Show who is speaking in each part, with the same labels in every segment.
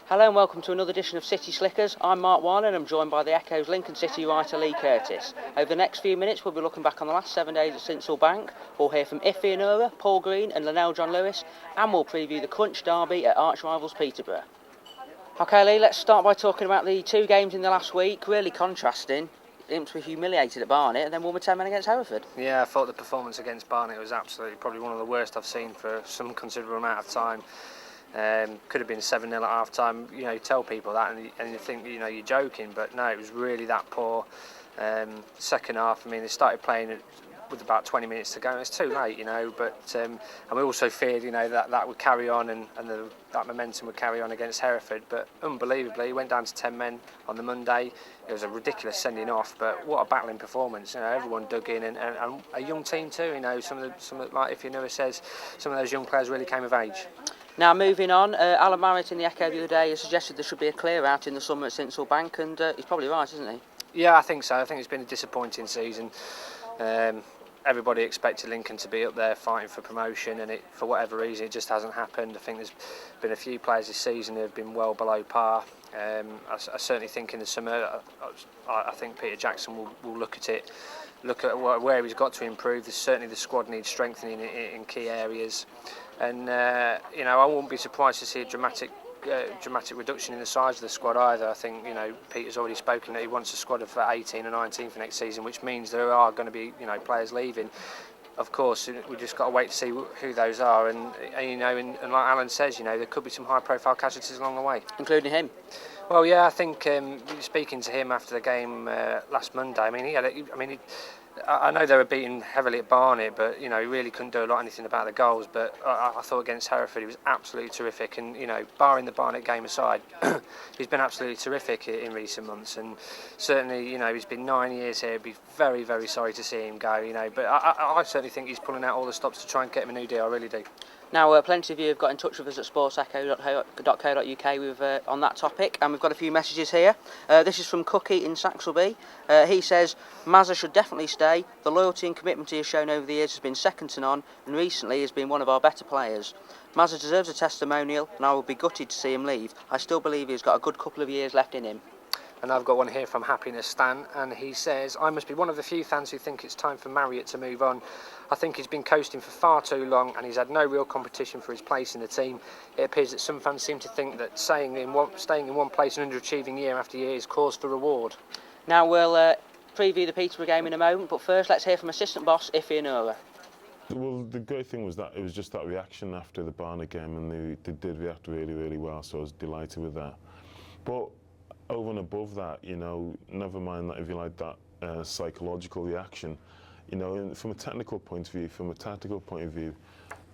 Speaker 1: Hello and welcome to another edition of City Slickers. I'm Mark Whiley and I'm joined by the Echo's Lincoln City writer Leigh Curtis. Over the next few minutes we'll be looking back on the last 7 days at Sincil Bank. We'll hear from Iffy Onuora, Paul Green and Lenell John-Lewis, and we'll preview the Crunch derby at arch rivals Peterborough. OK Leigh, let's start by talking about the two games in the last week, really contrasting. Imps were humiliated at Barnet and then won with 10 men against Hereford.
Speaker 2: Yeah, I thought the performance against Barnet was absolutely probably one of the worst I've seen for some considerable amount of time. Could have been 7-0 at half time. You know, you tell people that and you think, you know, you're joking, but no, it was really that poor. Second half, I mean, they started playing with about 20 minutes to go. It's too late, you know, but and we also feared, you know, that would carry on and that momentum would carry on against Hereford. But unbelievably, it went down to 10 men on the Monday. It was a ridiculous sending off, but what a battling performance! You know, everyone dug in and a young team too. You know, some of like Iffy Onuora says, some of those young players really came of age.
Speaker 1: Now moving on, Alan Marriott in the Echo the other day has suggested there should be a clear out in the summer at Sincil Bank, and he's probably right, isn't he?
Speaker 2: Yeah, I think so. I think it's been a disappointing season. Everybody expected Lincoln to be up there fighting for promotion, and for whatever reason it just hasn't happened. I think there's been a few players this season who have been well below par. I certainly think in the summer, I think Peter Jackson will look at where he's got to improve. Certainly the squad needs strengthening in key areas, and you know, I wouldn't be surprised to see a dramatic reduction in the size of the squad either. I think, you know, Peter's already spoken that he wants a squad of 18 or 19 for next season, which means there are going to be, you know, players leaving. Of course, we just got to wait to see who those are, and you know, and like Alan says, you know, there could be some high-profile casualties along the way,
Speaker 1: including him.
Speaker 2: Well, yeah, I think speaking to him after the game last Monday, I mean, I know they were beaten heavily at Barnet, but you know, he really couldn't do anything about the goals. But I thought against Hereford he was absolutely terrific, and you know, barring the Barnet game aside, he's been absolutely terrific in recent months. And certainly, you know, he's been 9 years here. I'd be very, very sorry to see him go. You know, but I certainly think he's pulling out all the stops to try and get him a new deal. I really do.
Speaker 1: Now, plenty of you have got in touch with us at sportsecho.co.uk with on that topic, and we've got a few messages here. This is from Cookie in Saxelby. He says, Mazza should definitely stay. The loyalty and commitment he has shown over the years has been second to none, and recently has been one of our better players. Mazza deserves a testimonial, and I would be gutted to see him leave. I still believe he's got a good couple of years left in him.
Speaker 2: And I've got one here from Happiness Stan, and he says, I must be one of the few fans who think it's time for Marriott to move on. I think he's been coasting for far too long, and he's had no real competition for his place in the team. It appears that some fans seem to think that staying in one place and underachieving year after year is cause for reward.
Speaker 1: Now we'll preview the Peterborough game in a moment, but first let's hear from assistant boss Iffy Onuora.
Speaker 3: Well, the great thing was that it was just that reaction after the Barnet game, and they did react really, really well, so I was delighted with that. But over and above that, you know, never mind that, if you like, that psychological reaction, you know, from a technical point of view, from a tactical point of view,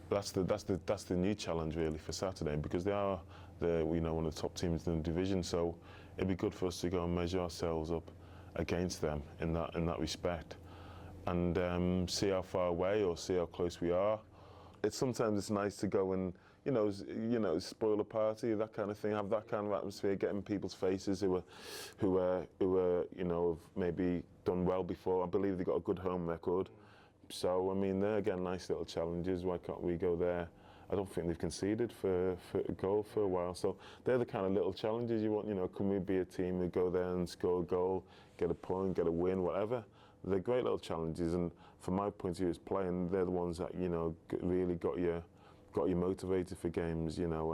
Speaker 3: that's the new challenge really for Saturday, because they are one of the top teams in the division. So it'd be good for us to go and measure ourselves up against them in that respect, and see how far away or see how close we are. Sometimes it's nice to go and you know, spoil a party, that kind of thing, have that kind of atmosphere, get in people's faces who are you know, have maybe done well before. I believe they've got a good home record. So, I mean, they're, again, nice little challenges. Why can't we go there? I don't think they've conceded for a goal for a while. So they're the kind of little challenges you want, you know, can we be a team who go there and score a goal, get a point, get a win, whatever. They're great little challenges, and from my point of view as playing, they're the ones that, you know, really got you motivated for games, you know,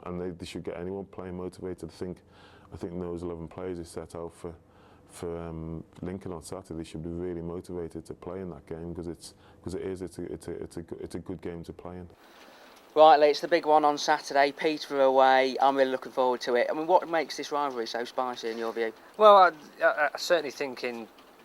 Speaker 3: and they should get anyone playing motivated. I think those 11 players who set out for Lincoln on Saturday, they should be really motivated to play in that game, because it's a good game to play in.
Speaker 1: Right, Leigh, it's the big one on Saturday, Peterborough away. I'm really looking forward to it. I mean, what makes this rivalry so spicy in your view?
Speaker 2: Well, I certainly think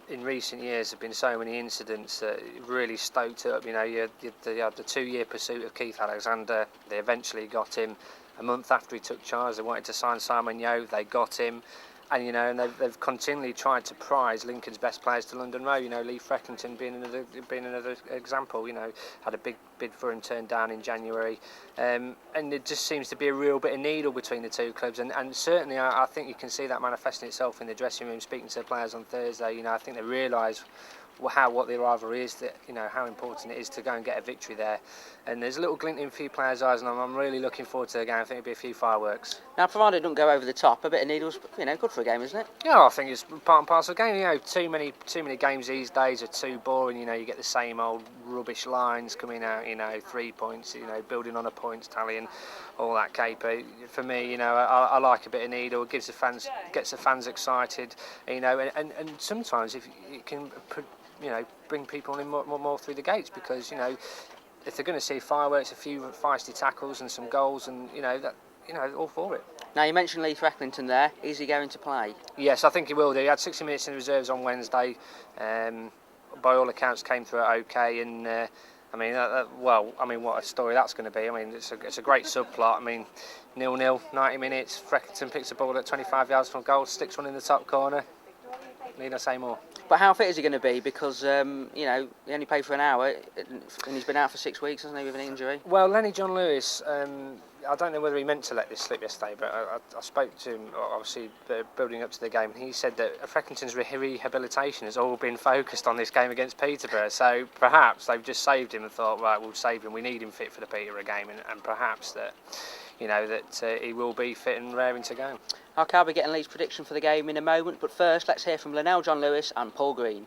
Speaker 2: in recent years there have been so many incidents that really stoked it up. You know, you had the 2-year pursuit of Keith Alexander. They eventually got him. A month after he took charge, they wanted to sign Simon Yeo. They got him. And, you know, and they've continually tried to prize Lincoln's best players to London Row. You know, Leigh Freckington being another example. You know, had a big bid for him turned down in January, and it just seems to be a real bit of needle between the two clubs. And certainly, I think you can see that manifesting itself in the dressing room. Speaking to the players on Thursday, you know, I think they realise what the rivalry is, that how important it is to go and get a victory there. And there's a little glint in a few players' eyes, and I'm really looking forward to the game. I think it'll be a few fireworks.
Speaker 1: Now, provided it doesn't go over the top, a bit of needles, good for a game, isn't it?
Speaker 2: Yeah, I think it's part and parcel of the game. Too mmany games these days are too boring. You get the same old rubbish lines coming out. 3 points. Building on a points tally and all that caper. For me, I like a bit of needle. It gets the fans excited. And sometimes if it can bring people in more through the gates, because if they're going to see fireworks, a few feisty tackles and some goals, and all for it.
Speaker 1: Now, you mentioned Leigh Freckington there. Is he going to play?
Speaker 2: Yes, I think he will do. He had 60 minutes in the reserves on Wednesday. By all accounts, came through it okay. And what a story that's going to be. It's a great subplot. 0-0, 90 minutes. Freckington picks the ball at 25 yards from goal, sticks one in the top corner. Need I say more?
Speaker 1: But how fit is he going to be? Because, he only played for an hour and he's been out for 6 weeks, hasn't he, with an injury?
Speaker 2: Well, Lenell John-Lewis, I don't know whether he meant to let this slip yesterday, but I spoke to him, obviously, building up to the game, and he said that Freckington's rehabilitation has all been focused on this game against Peterborough. So perhaps they've just saved him and thought, right, we'll save him. We need him fit for the Peterborough game, and perhaps that, he will be fit and raring to go.
Speaker 1: Okay, I'll be getting Leigh's prediction for the game in a moment, but first let's hear from Lenell John-Lewis and Paul Green.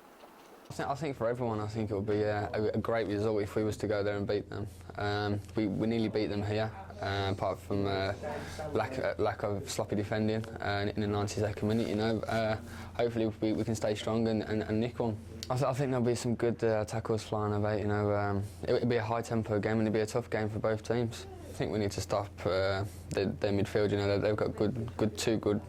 Speaker 4: I think for everyone, I think it would be a great result if we was to go there and beat them. We nearly beat them here, apart from lack of sloppy defending in the 92nd minute. Hopefully we can stay strong and nick one. I think there'll be some good tackles flying about. It'll be a high tempo game and it'll be a tough game for both teams. I think we need to stop their midfield. They've got two good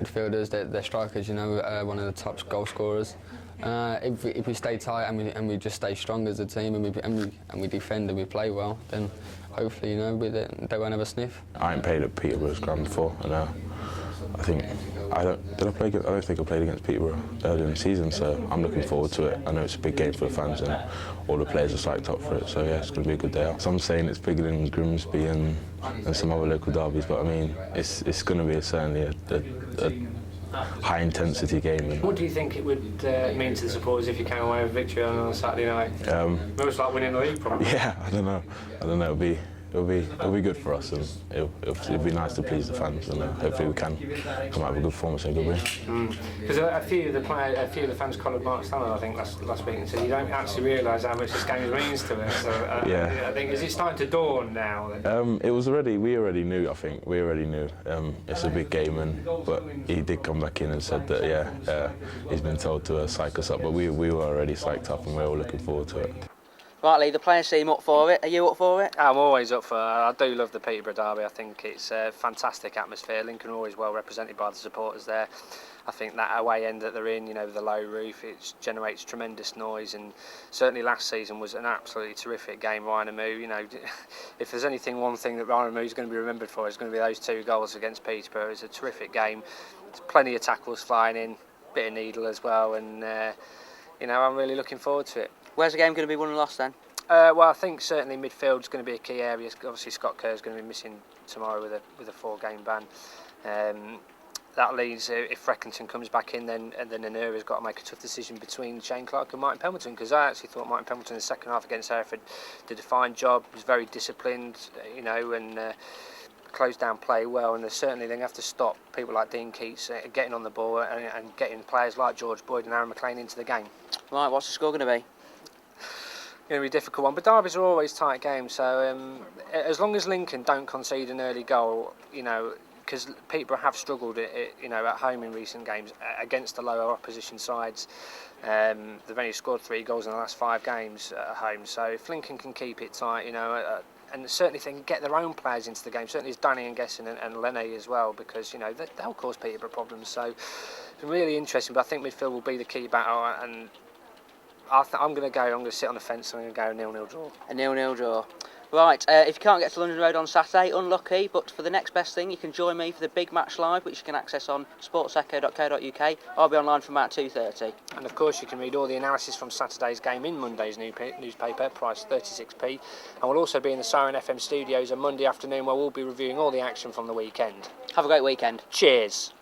Speaker 4: midfielders. They're strikers. One of the top goal scorers. If we stay tight and we just stay strong as a team and we defend and we play well, then hopefully they won't have a sniff.
Speaker 3: I ain't played at Peterborough's ground before, and I think I don't think I played against Peterborough earlier in the season, so I'm looking forward to it. I know it's a big game for the fans and all the players are psyched up for it, so yeah, it's going to be a good day out. Some saying it's bigger than Grimsby and some other local derbies, but it's going to be certainly a high intensity game.
Speaker 2: What do you think it would mean to the supporters if you came away with a victory on Saturday night? Most like winning the league, probably. Yeah, I don't know. It'll be good for us, and it'll be nice to please the fans, and hopefully we can come out with a good performance and a good win. Because a few of the fans collared Mark Stanley, I think, last week, and said you don't actually realise how much this game means to us. So
Speaker 3: yeah.
Speaker 2: I think is it starting to dawn now?
Speaker 3: We already knew. I think we already knew. It's a big game, but he did come back in and said that he's been told to psych us up, but we were already psyched up and we're all looking forward to it.
Speaker 1: Right, Leigh, the players seem up for it. Are you up for it?
Speaker 2: I'm always up for it. I do love the Peterborough derby. I think it's a fantastic atmosphere. Lincoln are always well represented by the supporters there. I think that away end that they're in, with the low roof, it generates tremendous noise, and certainly last season was an absolutely terrific game. Ryanamoo, if there's one thing that Ryanamoo is going to be remembered for, it's going to be those 2 goals against Peterborough. It's a terrific game. There's plenty of tackles flying in, bit of needle as well, and I'm really looking forward to it.
Speaker 1: Where's the game going to be won and lost then?
Speaker 2: Well, I think certainly midfield's going to be a key area. Obviously, Scott Kerr's going to be missing tomorrow with a 4-game ban. That leaves, if Freckington comes back in, then Onuora's got to make a tough decision between Shane Clark and Martin Pemberton, because I actually thought Martin Pemberton in the second half against Hereford did a fine job, was very disciplined, and closed down play well, and they're going to have to stop people like Dean Keats getting on the ball and getting players like George Boyd and Aaron McLean into the game.
Speaker 1: Right, what's the score going to be?
Speaker 2: Going to be a difficult one, but derbies are always tight games, so as long as Lincoln don't concede an early goal, because Peterborough have struggled at home in recent games against the lower opposition sides. They've only scored 3 goals in the last 5 games at home, so if Lincoln can keep it tight, and certainly if they can get their own players into the game, certainly as Danny and Gesson and Leigh as well, because they'll cause Peterborough problems. So it's really interesting, but I think midfield will be the key battle, and I'm going to sit on the fence and I'm going to go 0-0 draw.
Speaker 1: A 0-0 draw. Right, if you can't get to London Road on Saturday, unlucky, but for the next best thing, you can join me for the big match live, which you can access on sportsecho.co.uk. I'll be online from about 2:30.
Speaker 2: And of course, you can read all the analysis from Saturday's game in Monday's newspaper, priced 36p. And we'll also be in the Siren FM studios on Monday afternoon, where we'll be reviewing all the action from the weekend.
Speaker 1: Have a great weekend.
Speaker 2: Cheers.